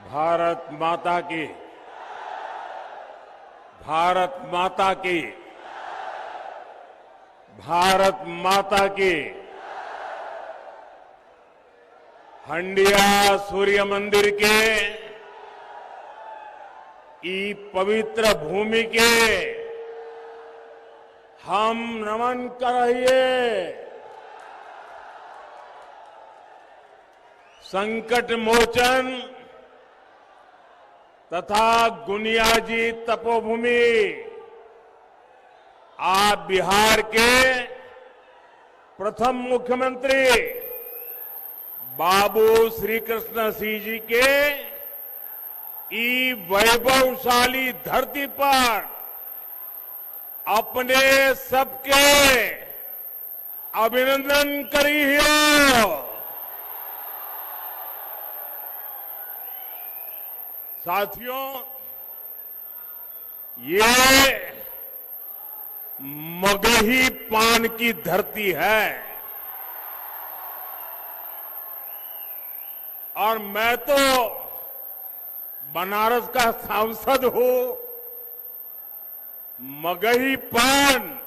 भारत माता की, भारत माता की, भारत माता की। हंडिया सूर्य मंदिर के ई पवित्र भूमि के हम नमन करिए। संकट मोचन तथा गुनियाजी तपोभूमि आप बिहार के प्रथम मुख्यमंत्री बाबू श्री कृष्ण सिंह जी के ई वैभवशाली धरती पर अपने सबके अभिनंदन करिए। साथियों, ये मगही पान की धरती है और मैं तो बनारस का सांसद हूं। मगही पान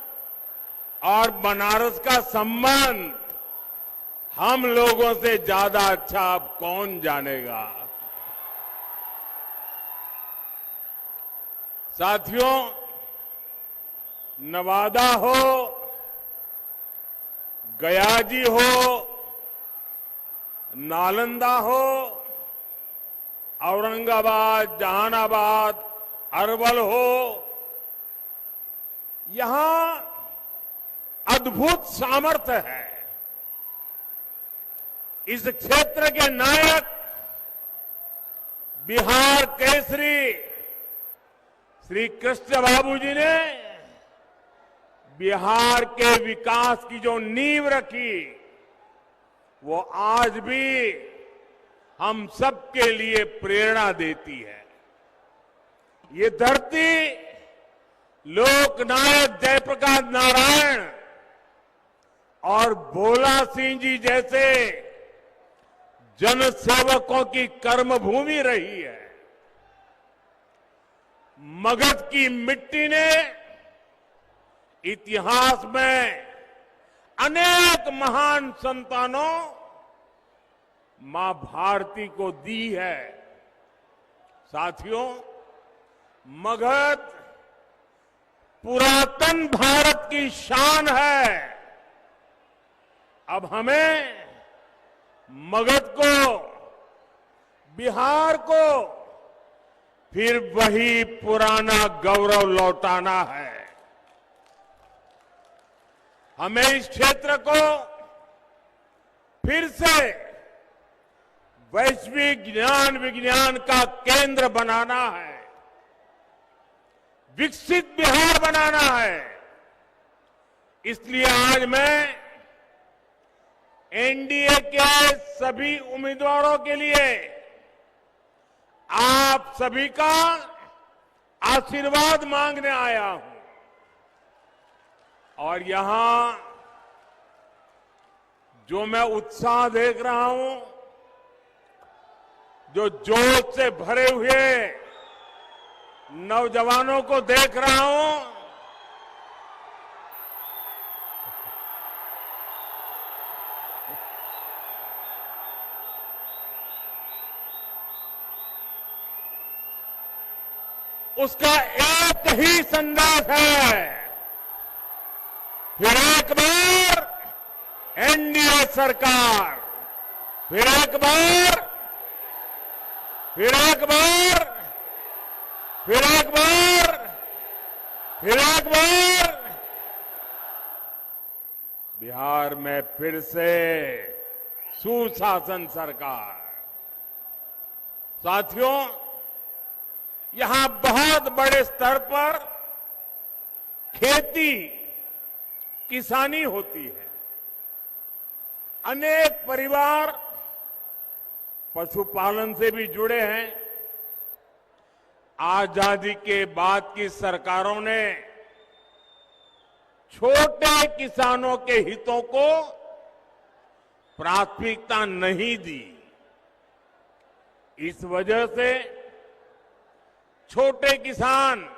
और बनारस का संबंध हम लोगों से ज्यादा अच्छा अब कौन जानेगा। साथियों, नवादा हो, गया जी हो, नालंदा हो, औरंगाबाद, जहानाबाद, अरवल हो, यहां अद्भुत सामर्थ्य है। इस क्षेत्र के नायक बिहार केसरी श्री कृष्ण बाबू जी ने बिहार के विकास की जो नींव रखी, वो आज भी हम सबके लिए प्रेरणा देती है। ये धरती लोकनायक जयप्रकाश नारायण और भोला सिंह जी जैसे जनसेवकों की कर्मभूमि रही है। मगध की मिट्टी ने इतिहास में अनेक महान संतानों मां भारती को दी है। साथियों, मगध पुरातन भारत की शान है। अब हमें मगध को, बिहार को फिर वही पुराना गौरव लौटाना है। हमें इस क्षेत्र को फिर से वैश्विक ज्ञान विज्ञान का केंद्र बनाना है, विकसित बिहार बनाना है। इसलिए आज मैं एनडीए के सभी उम्मीदवारों के लिए आप सभी का आशीर्वाद मांगने आया हूं। और यहां जो मैं उत्साह देख रहा हूं, जो जोश से भरे हुए नौजवानों को देख रहा हूं, उसका एक ही संदेश है, फिर एक बार एनडीए सरकार, फिर एक बार, फिर एक बार, फिर एक बार, फिर एक बार बिहार में फिर से सुशासन सरकार। साथियों, यहां बहुत बड़े स्तर पर खेती किसानी होती है। अनेक परिवार पशुपालन से भी जुड़े हैं। आजादी के बाद की सरकारों ने छोटे किसानों के हितों को प्राथमिकता नहीं दी। इस वजह से छोटे किसान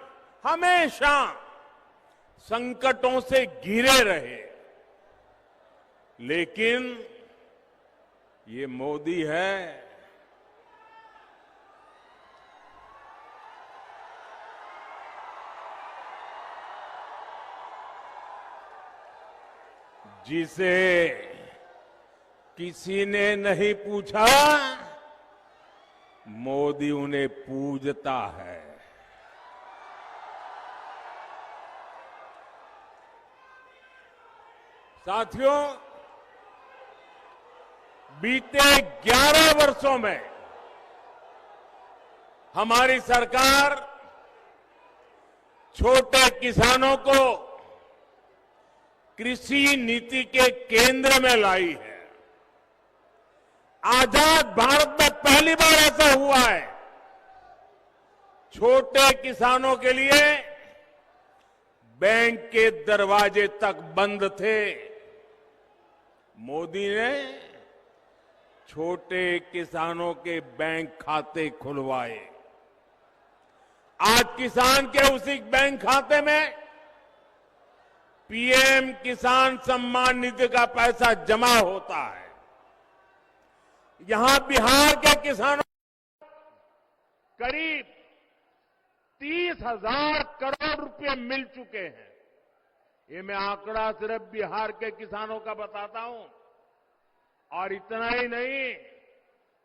हमेशा संकटों से घिरे रहे। लेकिन ये मोदी है, जिसे किसी ने नहीं पूछा, मोदी उन्हें पूजता है। साथियों, बीते 11 वर्षों में हमारी सरकार छोटे किसानों को कृषि नीति के केंद्र में लाई है। आजाद भारत में पहली बार ऐसा हुआ है, छोटे किसानों के लिए बैंक के दरवाजे तक बंद थे। मोदी ने छोटे किसानों के बैंक खाते खुलवाए। आज किसान के उसी बैंक खाते में पीएम किसान सम्मान निधि का पैसा जमा होता है। यहां बिहार के किसानों करीब 30,000 करोड़ रुपए मिल चुके हैं। ये मैं आंकड़ा सिर्फ बिहार के किसानों का बताता हूं। और इतना ही नहीं,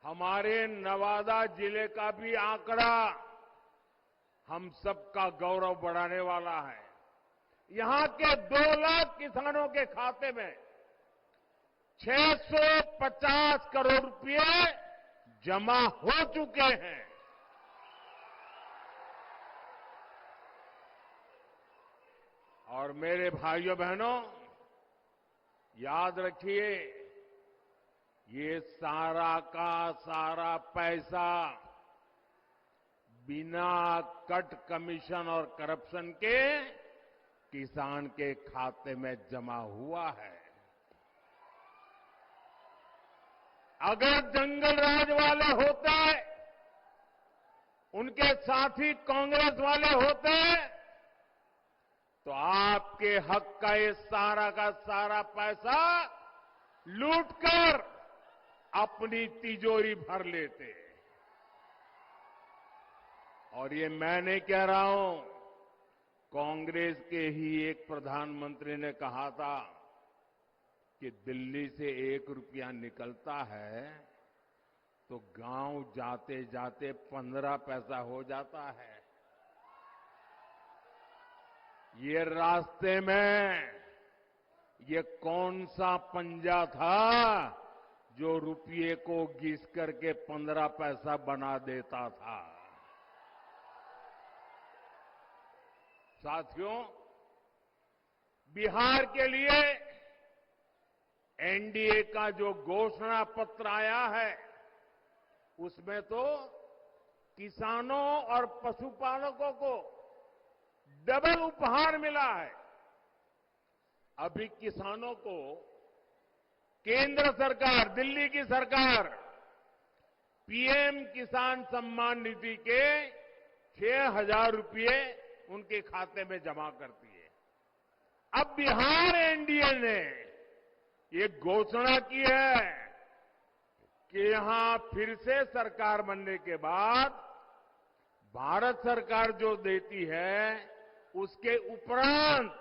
हमारे नवादा जिले का भी आंकड़ा हम सबका गौरव बढ़ाने वाला है। यहां के 2 लाख किसानों के खाते में 650 करोड़ रुपए जमा हो चुके हैं। और मेरे भाइयों बहनों, याद रखिए, ये सारा का सारा पैसा बिना कट कमीशन और करप्शन के किसान के खाते में जमा हुआ है। अगर जंगल राज वाले होते, उनके साथी कांग्रेस वाले होते, तो आपके हक का ये सारा का सारा पैसा लूटकर अपनी तिजोरी भर लेते। और ये मैं नहीं कह रहा हूं, कांग्रेस के ही एक प्रधानमंत्री ने कहा था कि दिल्ली से 1 रुपया निकलता है तो गांव जाते जाते 15 पैसा हो जाता है। ये रास्ते में ये कौन सा पंजा था जो रुपये को घिस करके 15 पैसा बना देता था। साथियों, बिहार के लिए एनडीए का जो घोषणा पत्र आया है, उसमें तो किसानों और पशुपालकों को डबल उपहार मिला है। अभी किसानों को केंद्र सरकार, दिल्ली की सरकार पीएम किसान सम्मान निधि के 6,000 रुपये उनके खाते में जमा करती है। अब बिहार एनडीए ने ये घोषणा की है कि यहां फिर से सरकार बनने के बाद भारत सरकार जो देती है उसके उपरांत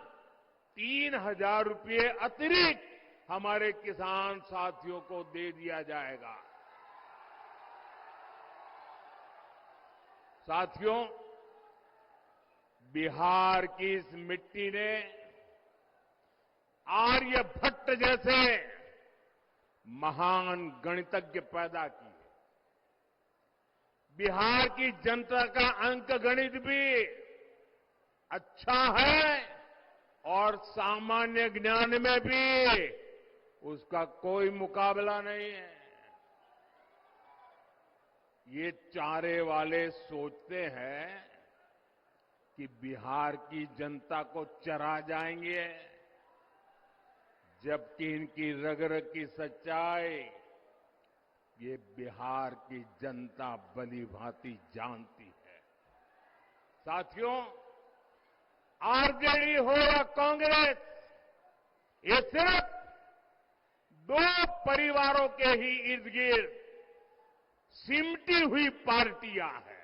3,000 रुपये अतिरिक्त हमारे किसान साथियों को दे दिया जाएगा। साथियों, बिहार की इस मिट्टी ने आर्यभट्ट जैसे महान गणितज्ञ पैदा किए। बिहार की जनता का अंक गणित भी अच्छा है और सामान्य ज्ञान में भी उसका कोई मुकाबला नहीं है। ये चारे वाले सोचते हैं कि बिहार की जनता को चरा जाएंगे, जबकि इनकी रग रग की सच्चाई ये बिहार की जनता भली भांति जानती है। साथियों, आरजेडी हो या कांग्रेस, ये सिर्फ दो परिवारों के ही इर्द गिर्द सिमटी हुई पार्टियां हैं।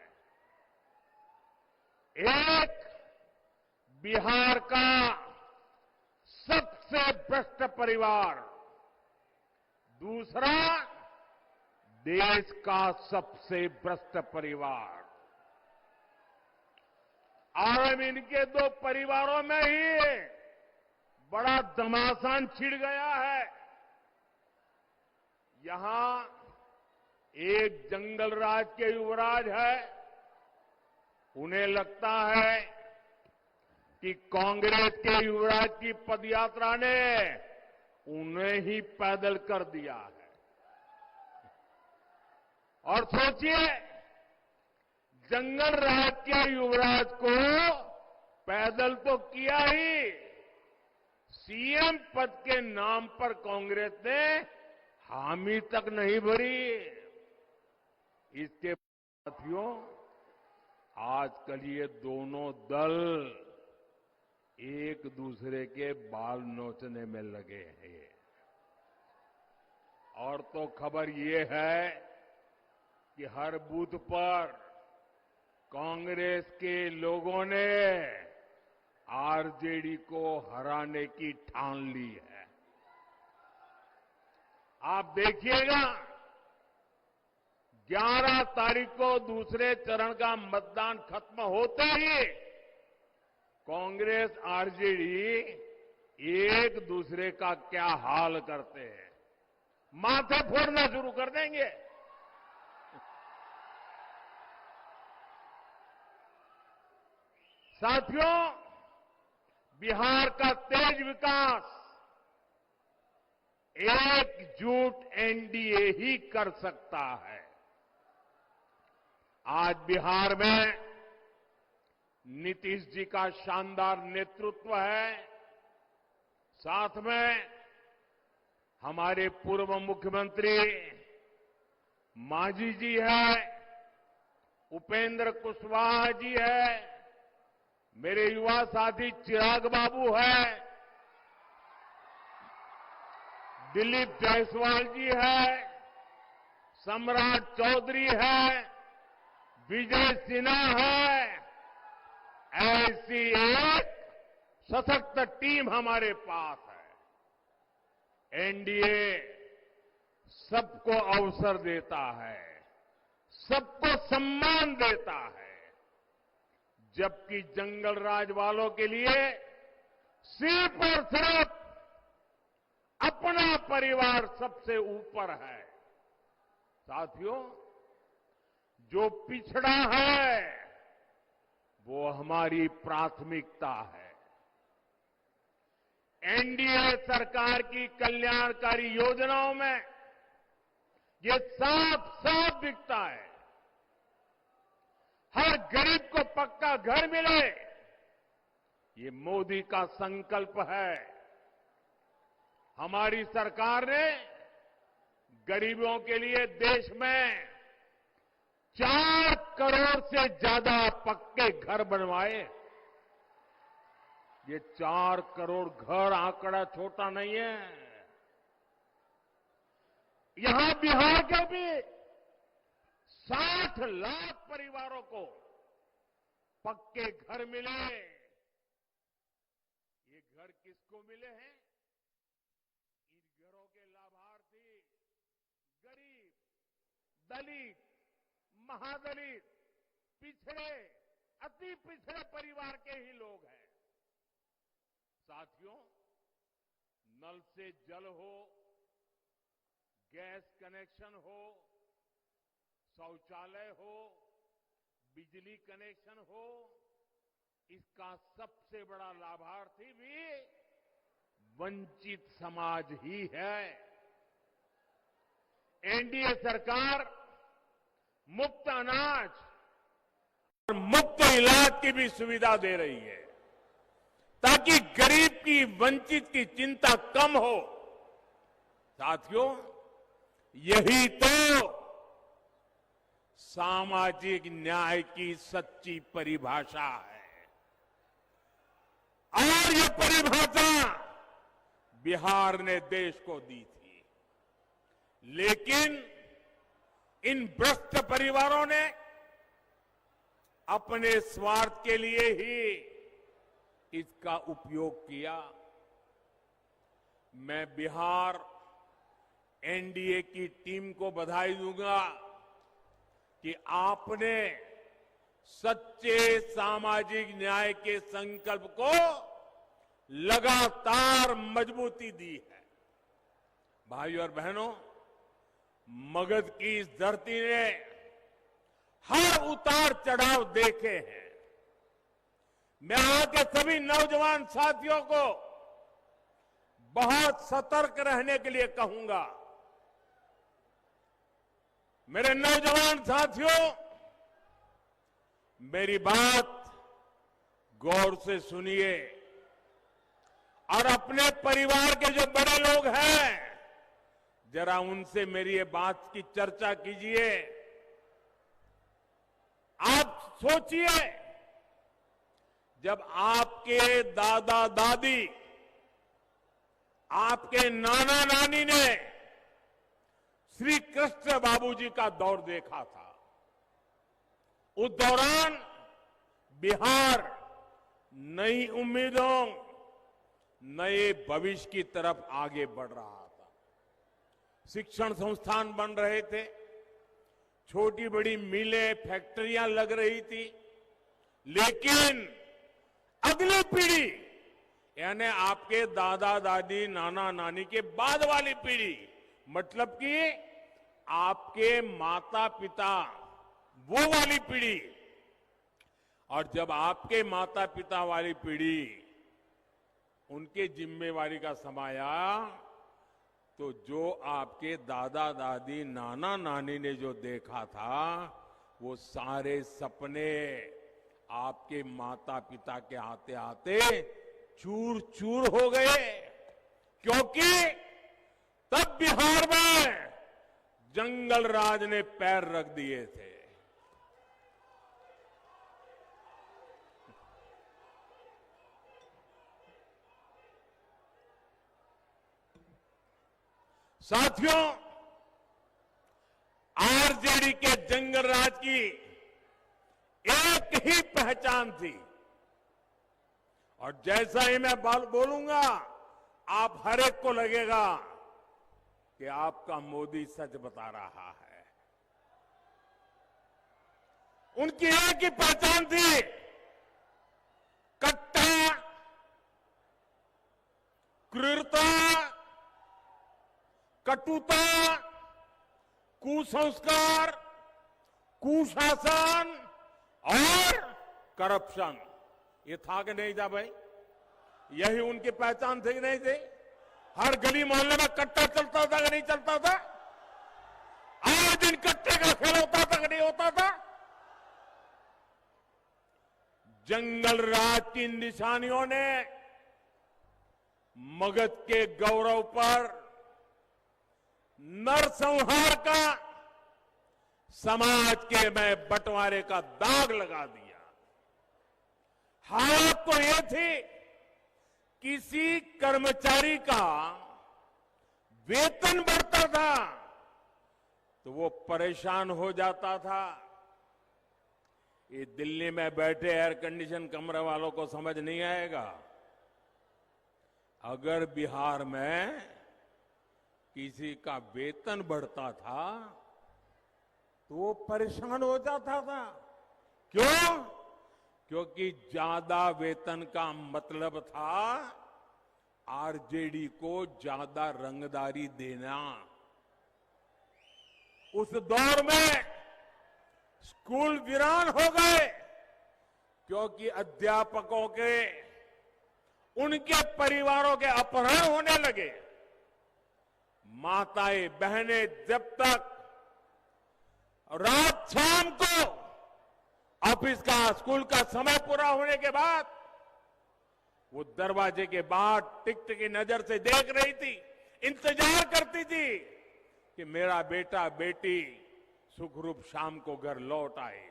एक बिहार का सबसे भ्रष्ट परिवार, दूसरा देश का सबसे भ्रष्ट परिवार। और इनके दो परिवारों में ही बड़ा घमासान छिड़ गया है। यहां एक जंगल राज के युवराज है, उन्हें लगता है कि कांग्रेस के युवराज की पदयात्रा ने उन्हें ही पैदल कर दिया है। और सोचिए, जंगल राज के युवराज को पैदल तो किया ही, सीएम पद के नाम पर कांग्रेस ने हामी तक नहीं भरी। इसके साथियों, आजकल ये दोनों दल एक दूसरे के बाल नोचने में लगे हैं। और तो खबर ये है कि हर बूथ पर कांग्रेस के लोगों ने आरजेडी को हराने की ठान ली है। आप देखिएगा, 11 तारीख को दूसरे चरण का मतदान खत्म होते ही कांग्रेस आरजेडी एक दूसरे का क्या हाल करते हैं, माथे फोड़ना शुरू कर देंगे। साथियों, बिहार का तेज विकास एकजुट एनडीए ही कर सकता है। आज बिहार में नीतीश जी का शानदार नेतृत्व है, साथ में हमारे पूर्व मुख्यमंत्री मांझी जी है, उपेंद्र कुशवाहा जी है, मेरे युवा साथी चिराग बाबू है, दिलीप जायसवाल जी है, सम्राट चौधरी है, विजय सिन्हा है। ऐसी एक सशक्त टीम हमारे पास है। एनडीए सबको अवसर देता है, सबको सम्मान देता है, जबकि जंगल राज वालों के लिए सिर्फ और सिर्फ अपना परिवार सबसे ऊपर है। साथियों, जो पिछड़ा है वो हमारी प्राथमिकता है। एनडीए सरकार की कल्याणकारी योजनाओं में ये साफ साफ दिखता है। हर गरीब को पक्का घर मिले, ये मोदी का संकल्प है। हमारी सरकार ने गरीबों के लिए देश में 4 करोड़ से ज्यादा पक्के घर बनवाए। ये 4 करोड़ घर आंकड़ा छोटा नहीं है। यहां बिहार के भी 60 लाख परिवारों को पक्के घर मिले। ये घर किसको मिले हैं? इन घरों के लाभार्थी गरीब, दलित, महादलित, पिछड़े, अति पिछड़े परिवार के ही लोग हैं। साथियों, नल से जल हो, गैस कनेक्शन हो, शौचालय हो, बिजली कनेक्शन हो, इसका सबसे बड़ा लाभार्थी भी वंचित समाज ही है। एनडीए सरकार मुफ्त अनाज और मुफ्त इलाज की भी सुविधा दे रही है, ताकि गरीब की, वंचित की चिंता कम हो। साथियों, यही तो सामाजिक न्याय की सच्ची परिभाषा है। और ये परिभाषा बिहार ने देश को दी थी, लेकिन इन भ्रष्ट परिवारों ने अपने स्वार्थ के लिए ही इसका उपयोग किया। मैं बिहार एनडीए की टीम को बधाई दूंगा कि आपने सच्चे सामाजिक न्याय के संकल्प को लगातार मजबूती दी है। भाइयों और बहनों, मगध की इस धरती ने हर उतार चढ़ाव देखे हैं। मैं यहां के सभी नौजवान साथियों को बहुत सतर्क रहने के लिए कहूंगा। मेरे नौजवान साथियों, मेरी बात गौर से सुनिए और अपने परिवार के जो बड़े लोग हैं, जरा उनसे मेरी ये बात की चर्चा कीजिए। आप सोचिए, जब आपके दादा दादी, आपके नाना नानी ने श्री कृष्ण बाबूजी का दौर देखा था, उस दौरान बिहार नई उम्मीदों, नए भविष्य की तरफ आगे बढ़ रहा था। शिक्षण संस्थान बन रहे थे, छोटी बड़ी मिलें, फैक्ट्रियां लग रही थी, लेकिन अगली पीढ़ी यानी आपके दादा दादी, नाना नानी के बाद वाली पीढ़ी, मतलब कि आपके माता पिता, वो वाली पीढ़ी, और जब आपके माता पिता वाली पीढ़ी उनके जिम्मेवारी का समय आया, तो जो आपके दादा दादी, नाना नानी ने जो देखा था, वो सारे सपने आपके माता पिता के आते आते चूर चूर हो गए। क्योंकि तब बिहार में जंगल राज ने पैर रख दिए थे। साथियों, आरजेडी के जंगल राज की एक ही पहचान थी, और जैसा ही मैं बोलूंगा, आप हर एक को लगेगा कि आपका मोदी सच बता रहा है। उनकी एक ही पहचान थी, कट्टा, क्रूरता, कटुता, कुसंस्कार, कुशासन और करप्शन। ये था कि नहीं था भाई? यही उनकी पहचान थी कि नहीं थी? हर गली मोहल्ले में कट्टा चलता था कि नहीं चलता था? आए दिन कट्टे का खेल होता था कि नहीं होता था? जंगल राज की निशानियों ने मगध के गौरव पर नरसंहार का, समाज के में बंटवारे का दाग लगा दिया। हालत तो यह थी, किसी कर्मचारी का वेतन बढ़ता था तो वो परेशान हो जाता था। ये दिल्ली में बैठे एयर कंडीशन कमरे वालों को समझ नहीं आएगा। अगर बिहार में किसी का वेतन बढ़ता था तो वो परेशान हो जाता था। क्यों? क्योंकि ज्यादा वेतन का मतलब था आरजेडी को ज्यादा रंगदारी देना। उस दौर में स्कूल वीरान हो गए, क्योंकि अध्यापकों के, उनके परिवारों के अपहरण होने लगे। माताएं बहनें जब तक रात शाम को ऑफिस का, स्कूल का समय पूरा होने के बाद वो दरवाजे के बाहर टिकट की नजर से देख रही थी, इंतजार करती थी कि मेरा बेटा बेटी सुखरूप शाम को घर लौट आए।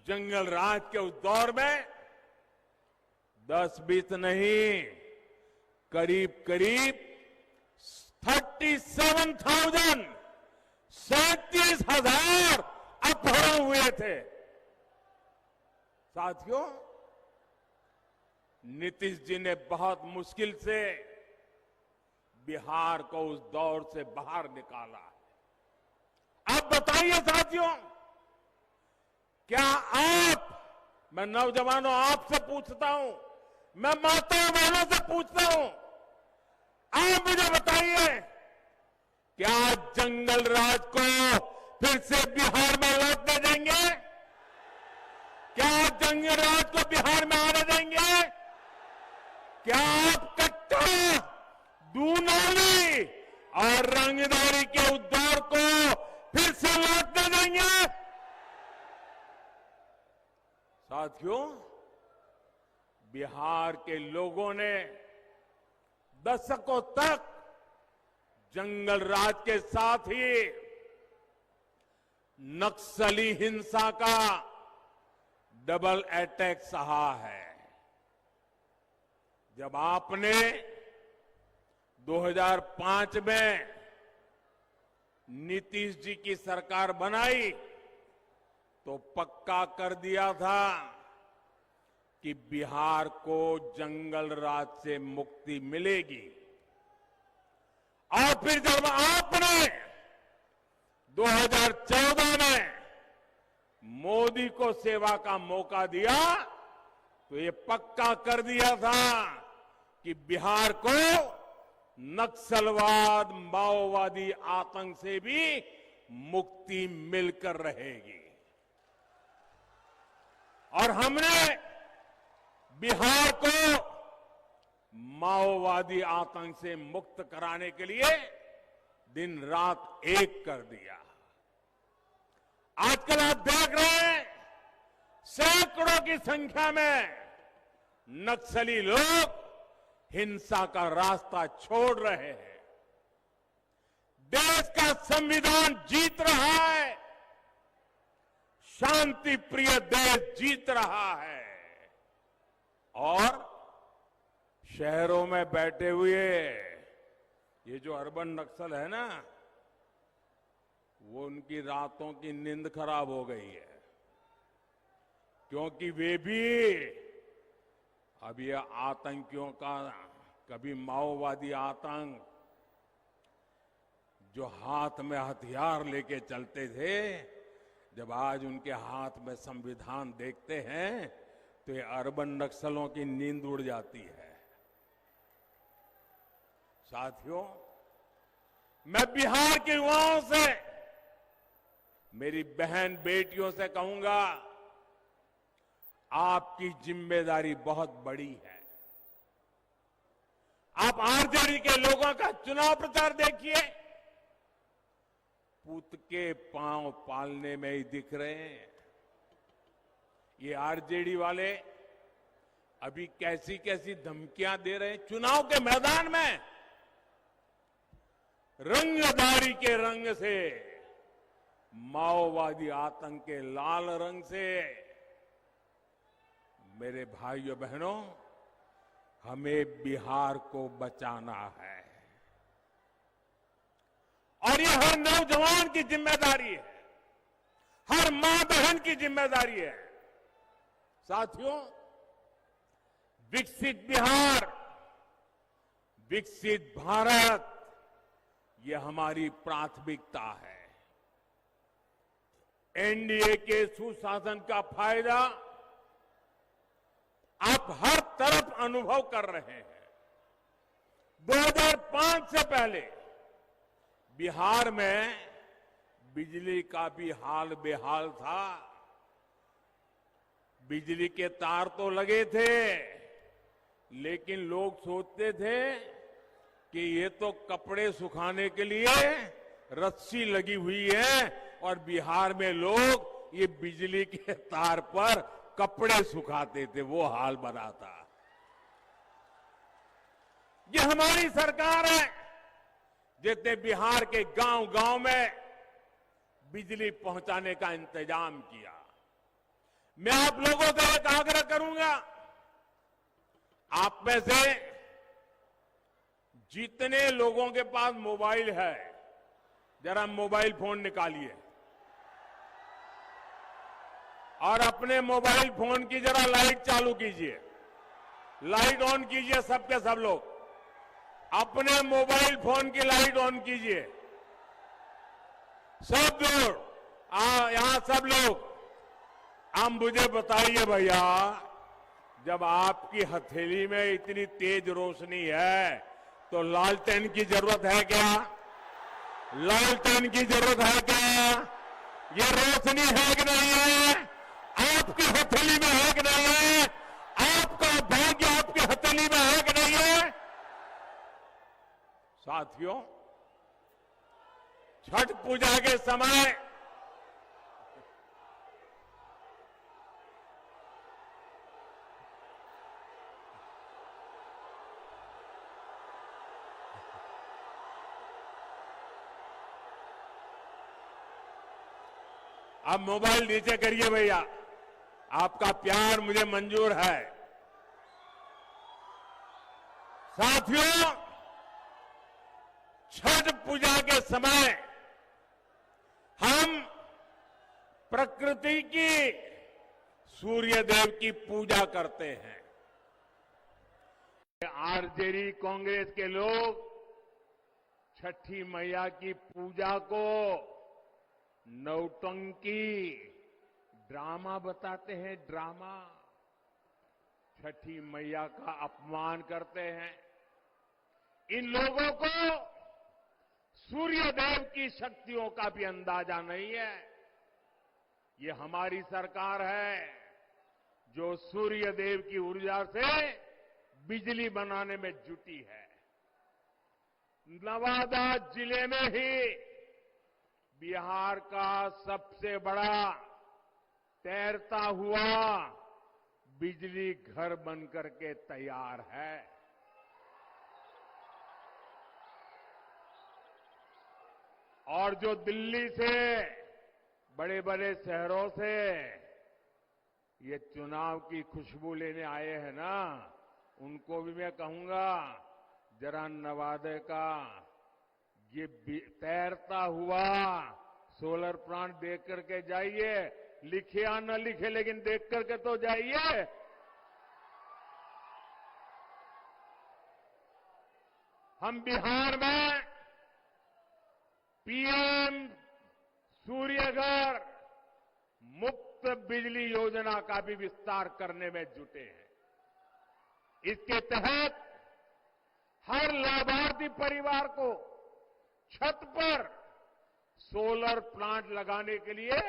जंगल राज के उस दौर में 10-20 नहीं, करीब करीब 37,000 37,000 अपहरण हुए थे। साथियों, नीतीश जी ने बहुत मुश्किल से बिहार को उस दौर से बाहर निकाला। अब बताइए साथियों, क्या आप, मैं नौजवानों आपसे पूछता हूं, मैं माताओं बहनों से पूछता हूं, आप मुझे बताइए, क्या जंगल राज को फिर से बिहार में लौटने देंगे? क्या जंगल राज को बिहार में आने देंगे? क्या आप कट्टा, दूनाली और रंगदारी के उस दौर को फिर से लौटने देंगे? साथियों, बिहार के लोगों ने दशकों तक जंगल राज के साथ ही नक्सली हिंसा का डबल अटैक सहा है। जब आपने 2005 में नीतीश जी की सरकार बनाई तो पक्का कर दिया था कि बिहार को जंगल राज से मुक्ति मिलेगी। और फिर जब आपने 2014 में मोदी को सेवा का मौका दिया तो ये पक्का कर दिया था कि बिहार को नक्सलवाद, माओवादी आतंक से भी मुक्ति मिलकर रहेगी। और हमने बिहार को माओवादी आतंक से मुक्त कराने के लिए दिन रात एक कर दिया। आजकल आप देख रहे हैं, सैकड़ों की संख्या में नक्सली लोग हिंसा का रास्ता छोड़ रहे हैं। देश का संविधान जीत रहा है, शांति प्रिय देश जीत रहा है। और शहरों में बैठे हुए ये जो अर्बन नक्सल है ना, वो उनकी रातों की नींद खराब हो गई है, क्योंकि वे भी अब ये आतंकियों का, कभी माओवादी आतंक जो हाथ में हथियार लेके चलते थे, जब आज उनके हाथ में संविधान देखते हैं तो ये अर्बन नक्सलों की नींद उड़ जाती है। साथियों, मैं बिहार के युवाओं से, मेरी बहन बेटियों से कहूंगा, आपकी जिम्मेदारी बहुत बड़ी है। आप आरजेडी के लोगों का चुनाव प्रचार देखिए, पूत के पांव पालने में ही दिख रहे हैं। ये आरजेडी वाले अभी कैसी कैसी धमकियां दे रहे हैं चुनाव के मैदान में। रंगदारी के रंग से, माओवादी आतंक के लाल रंग से, मेरे भाइयों बहनों, हमें बिहार को बचाना है। और ये हर नौजवान की जिम्मेदारी है, हर मां बहन की जिम्मेदारी है। साथियों, विकसित बिहार, विकसित भारत, ये हमारी प्राथमिकता है। एनडीए के सुशासन का फायदा आप हर तरफ अनुभव कर रहे हैं। 2005 से पहले बिहार में बिजली का भी हाल बेहाल था। बिजली के तार तो लगे थे, लेकिन लोग सोचते थे कि ये तो कपड़े सुखाने के लिए रस्सी लगी हुई है और बिहार में लोग ये बिजली के तार पर कपड़े सुखाते थे, वो हाल बना था। ये हमारी सरकार है, जितने बिहार के गांव-गांव में बिजली पहुंचाने का इंतजाम किया। मैं आप लोगों से एक आग्रह करूंगा, आप में से जितने लोगों के पास मोबाइल है, जरा मोबाइल फोन निकालिए और अपने मोबाइल फोन की जरा लाइट चालू कीजिए, लाइट ऑन कीजिए। सबके सब लोग अपने मोबाइल फोन की लाइट ऑन कीजिए। सब लोग यहां सब लोग, आप मुझे बताइए भैया, जब आपकी हथेली में इतनी तेज रोशनी है तो लालटेन की जरूरत है क्या? लालटेन की जरूरत है क्या? ये रोशनी है कि नहीं है? आपकी हथेली में है कि नहीं है? आपका भाग्य आपकी हथेली में है कि नहीं है? साथियों, छठ पूजा के समय आप मोबाइल नीचे करिए भैया, आपका प्यार मुझे मंजूर है। साथियों, छठ पूजा के समय हम प्रकृति की, सूर्य देव की पूजा करते हैं। आरजेडी कांग्रेस के लोग छठी मैया की पूजा को नौटंकी, ड्रामा बताते हैं, ड्रामा। छठी मैया का अपमान करते हैं। इन लोगों को सूर्य देव की शक्तियों का भी अंदाजा नहीं है। ये हमारी सरकार है जो सूर्य देव की ऊर्जा से बिजली बनाने में जुटी है। नवादा जिले में ही बिहार का सबसे बड़ा तैरता हुआ बिजली घर बनकर के तैयार है। और जो दिल्ली से, बड़े बड़े शहरों से ये चुनाव की खुशबू लेने आए हैं ना, उनको भी मैं कहूंगा, जरा नवादा का ये तैरता हुआ सोलर प्लांट देख करके जाइए। लिखे या न लिखे, लेकिन देख करके तो जाइए। हम बिहार में पीएम सूर्यघर मुफ्त बिजली योजना का भी विस्तार करने में जुटे हैं। इसके तहत हर लाभार्थी परिवार को छत पर सोलर प्लांट लगाने के लिए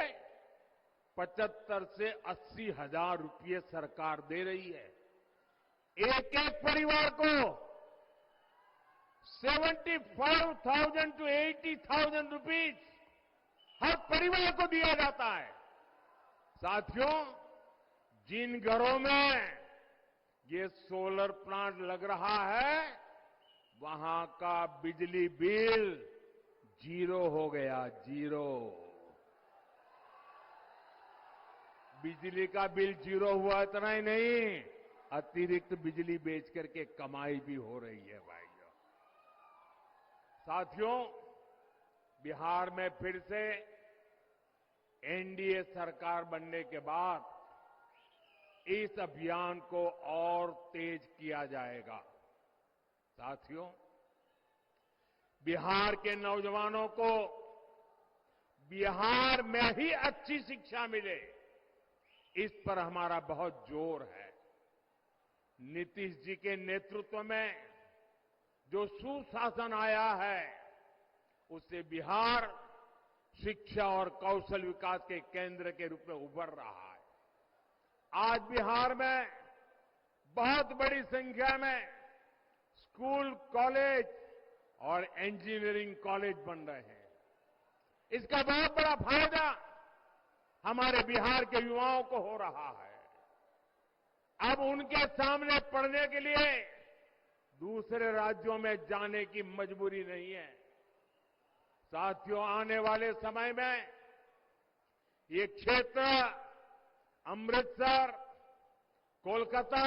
75 से 80 हजार रुपये सरकार दे रही है। एक एक परिवार को 75,000 to 80,000 रुपीज हर परिवार को दिया जाता है। साथियों, जिन घरों में ये सोलर प्लांट लग रहा है, वहां का बिजली बिल 0 हो गया, 0। बिजली का बिल 0 हुआ, इतना ही नहीं, अतिरिक्त बिजली बेच करके कमाई भी हो रही है भाइयों। साथियों, बिहार में फिर से एनडीए सरकार बनने के बाद इस अभियान को और तेज किया जाएगा। साथियों, बिहार के नौजवानों को बिहार में ही अच्छी शिक्षा मिले, इस पर हमारा बहुत जोर है। नीतीश जी के नेतृत्व में जो सुशासन आया है, उससे बिहार शिक्षा और कौशल विकास के केंद्र के रूप में उभर रहा है। आज बिहार में बहुत बड़ी संख्या में स्कूल, कॉलेज और इंजीनियरिंग कॉलेज बन रहे हैं। इसका बहुत बड़ा फायदा हमारे बिहार के युवाओं को हो रहा है। अब उनके सामने पढ़ने के लिए दूसरे राज्यों में जाने की मजबूरी नहीं है। साथियों, आने वाले समय में ये क्षेत्र अमृतसर, कोलकाता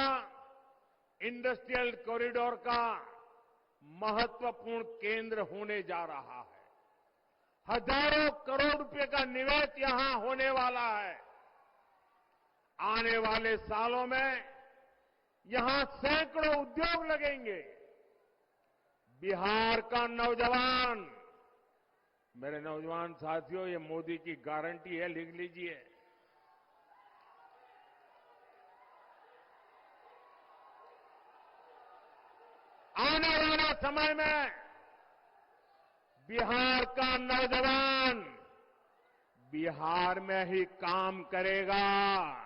इंडस्ट्रियल कॉरिडोर का महत्वपूर्ण केंद्र होने जा रहा है। हजारों करोड़ रुपए का निवेश यहां होने वाला है। आने वाले सालों में यहां सैकड़ों उद्योग लगेंगे। बिहार का नौजवान, मेरे नौजवान साथियों, ये मोदी की गारंटी है, लिख लीजिए। आने वाले समय में बिहार का नौजवान बिहार में ही काम करेगा।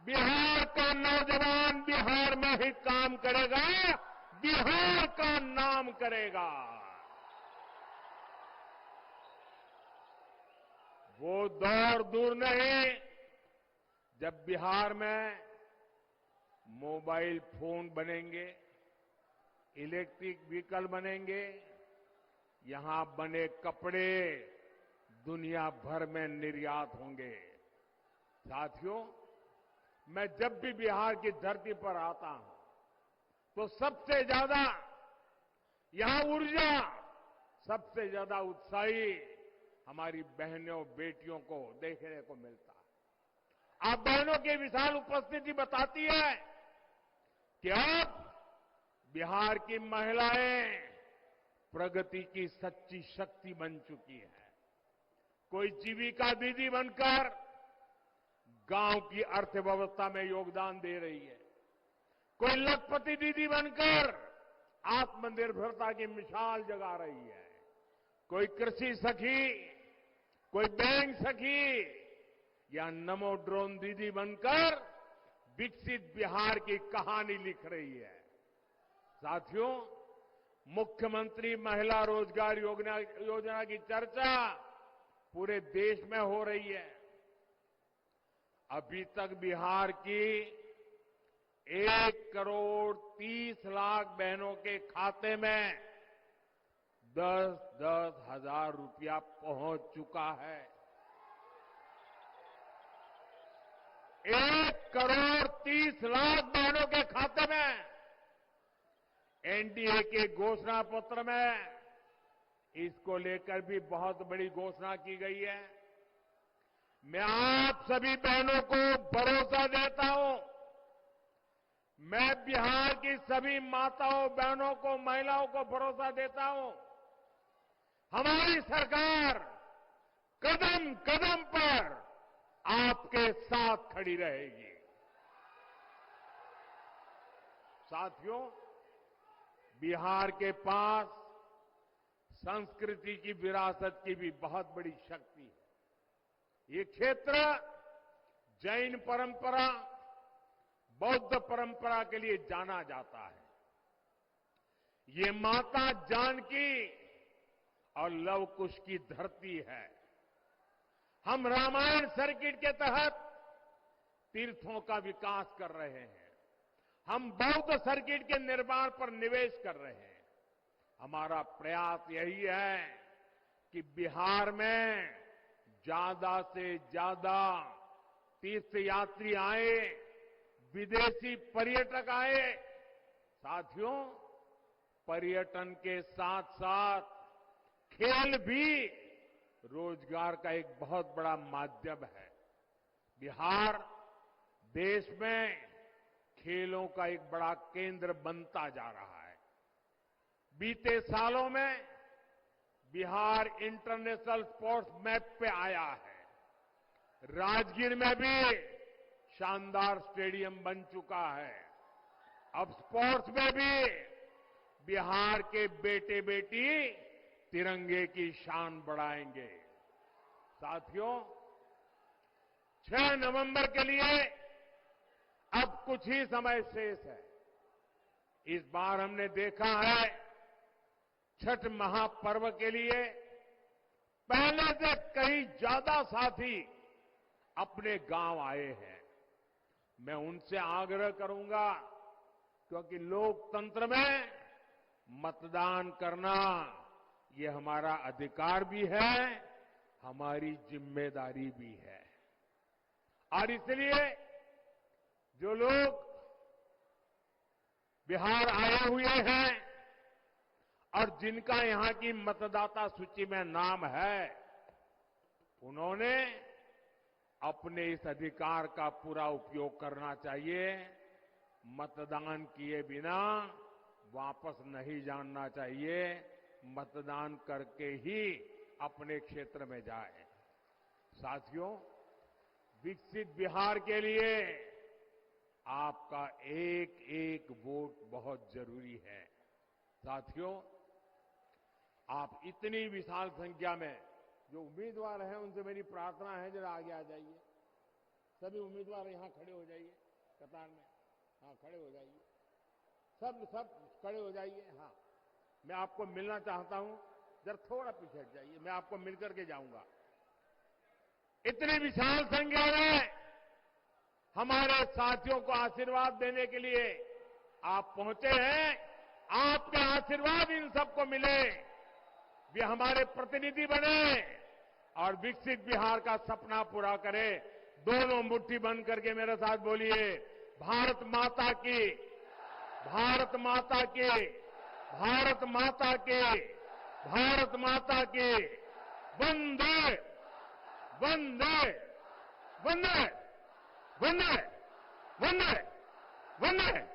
बिहार का नौजवान बिहार में ही काम करेगा, बिहार का नाम करेगा। वो दौर दूर नहीं जब बिहार में मोबाइल फोन बनेंगे, इलेक्ट्रिक व्हीकल बनेंगे, यहां बने कपड़े दुनिया भर में निर्यात होंगे। साथियों, मैं जब भी बिहार की धरती पर आता हूं तो सबसे ज्यादा यहां ऊर्जा, सबसे ज्यादा उत्साही हमारी बहनों बेटियों को देखने को मिलता है। आप बहनों की विशाल उपस्थिति बताती है कि अब बिहार की महिलाएं प्रगति की सच्ची शक्ति बन चुकी है। कोई जीविका दीदी बनकर गांव की अर्थव्यवस्था में योगदान दे रही है, कोई लखपति दीदी बनकर आत्मनिर्भरता की मिसाल जगा रही है, कोई कृषि सखी, कोई बैंक सखी या नमो ड्रोन दीदी बनकर विकसित बिहार की कहानी लिख रही है। साथियों, मुख्यमंत्री महिला रोजगार योजना की चर्चा पूरे देश में हो रही है। अभी तक बिहार की 1,30,00,000 बहनों के खाते में 10-10 हजार रुपया पहुंच चुका है। 1,30,00,000 बहनों के खाते में एनडीए के घोषणा पत्र में इसको लेकर भी बहुत बड़ी घोषणा की गई है। मैं आप सभी बहनों को भरोसा देता हूं, मैं बिहार की सभी माताओं बहनों को, महिलाओं को भरोसा देता हूं, हमारी सरकार कदम कदम पर आपके साथ खड़ी रहेगी। साथियों, बिहार के पास संस्कृति की विरासत की भी बहुत बड़ी शक्ति है। ये क्षेत्र जैन परंपरा, बौद्ध परंपरा के लिए जाना जाता है। ये माता जानकी और लव कुश की धरती है। हम रामायण सर्किट के तहत तीर्थों का विकास कर रहे हैं। हम बौद्ध सर्किट के निर्माण पर निवेश कर रहे हैं। हमारा प्रयास यही है कि बिहार में ज्यादा से ज्यादा तीर्थयात्री आए, विदेशी पर्यटक आए। साथियों, पर्यटन के साथ साथ खेल भी रोजगार का एक बहुत बड़ा माध्यम है। बिहार देश में खेलों का एक बड़ा केंद्र बनता जा रहा है। बीते सालों में बिहार इंटरनेशनल स्पोर्ट्स मैप पे आया है। राजगीर में भी शानदार स्टेडियम बन चुका है। अब स्पोर्ट्स में भी बिहार के बेटे बेटी तिरंगे की शान बढ़ाएंगे। साथियों, 6 नवंबर के लिए अब कुछ ही समय शेष है। इस बार हमने देखा है छठ महापर्व के लिए पहले से कहीं ज्यादा साथी अपने गांव आए हैं। मैं उनसे आग्रह करूंगा क्योंकि लोकतंत्र में मतदान करना ये हमारा अधिकार भी है, हमारी जिम्मेदारी भी है। और इसलिए जो लोग बिहार आए हुए हैं और जिनका यहां की मतदाता सूची में नाम है, उन्होंने अपने इस अधिकार का पूरा उपयोग करना चाहिए। मतदान किए बिना वापस नहीं जाना चाहिए, मतदान करके ही अपने क्षेत्र में जाए। साथियों, विकसित बिहार के लिए आपका एक एक वोट बहुत जरूरी है। साथियों, आप इतनी विशाल संख्या में जो उम्मीदवार हैं, उनसे मेरी प्रार्थना है जरा आगे आ जाइए। सभी उम्मीदवार यहां खड़े हो जाइए कतार में। हाँ, खड़े हो जाइए। सब खड़े हो जाइए। हाँ, मैं आपको मिलना चाहता हूं। जरा थोड़ा पीछे हट जाइए, मैं आपको मिलकर के जाऊंगा। इतनी विशाल संख्या में हमारे साथियों को आशीर्वाद देने के लिए आप पहुंचे हैं। आपके आशीर्वाद इन सबको मिले, वे हमारे प्रतिनिधि बने और विकसित बिहार का सपना पूरा करें। दोनों मुट्ठी बंद करके मेरे साथ बोलिए, भारत माता की, भारत माता की, भारत माता की, भारत माता की। वंदे वंदे वंदे वंदे वंदे वंदे।